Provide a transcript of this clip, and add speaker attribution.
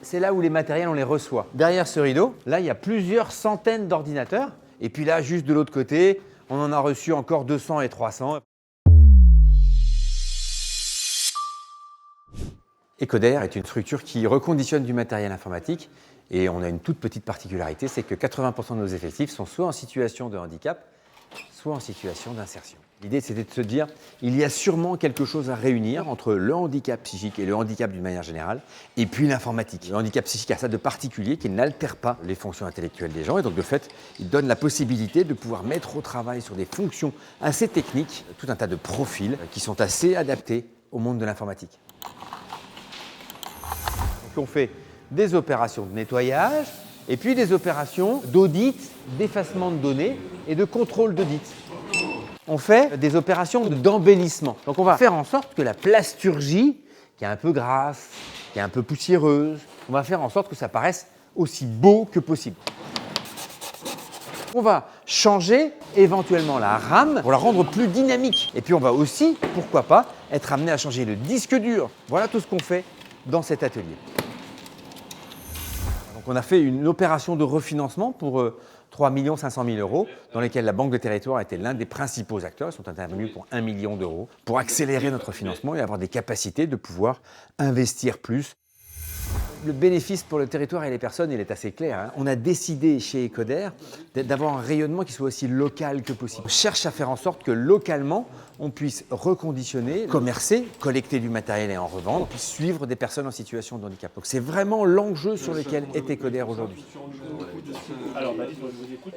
Speaker 1: c'est là où les matériels, on les reçoit. Derrière ce rideau, là, il y a plusieurs centaines d'ordinateurs. Et puis là, juste de l'autre côté, on en a reçu encore 200 et 300. Ecoder est une structure qui reconditionne du matériel informatique et on a une toute petite particularité, c'est que 80% de nos effectifs sont soit en situation de handicap, soit en situation d'insertion. L'idée, c'était de se dire, il y a sûrement quelque chose à réunir entre le handicap psychique et le handicap d'une manière générale, et puis l'informatique. Le handicap psychique a ça de particulier qu'il n'altère pas les fonctions intellectuelles des gens, et donc de fait, il donne la possibilité de pouvoir mettre au travail sur des fonctions assez techniques, tout un tas de profils qui sont assez adaptés au monde de l'informatique. On fait des opérations de nettoyage et puis des opérations d'audit, d'effacement de données et de contrôle d'audit. On fait des opérations d'embellissement. Donc on va faire en sorte que la plasturgie, qui est un peu grasse, qui est un peu poussiéreuse, on va faire en sorte que ça paraisse aussi beau que possible. On va changer éventuellement la RAM pour la rendre plus dynamique. Et puis on va aussi, pourquoi pas, être amené à changer le disque dur. Voilà tout ce qu'on fait dans cet atelier. Donc on a fait une opération de refinancement pour 3 500 000 € dans lesquels la Banque de Territoire était l'un des principaux acteurs. Ils sont intervenus pour 1 million d'euros pour accélérer notre financement et avoir des capacités de pouvoir investir plus. Le bénéfice pour le territoire et les personnes, il est assez clair, hein. On a décidé chez Ecoder d'avoir un rayonnement qui soit aussi local que possible. On cherche à faire en sorte que localement, on puisse reconditionner, commercer, collecter du matériel et en revendre, puis suivre des personnes en situation de handicap. Donc c'est vraiment l'enjeu sur lequel est Ecoder aujourd'hui.
Speaker 2: Alors, Malice, je vous écoute.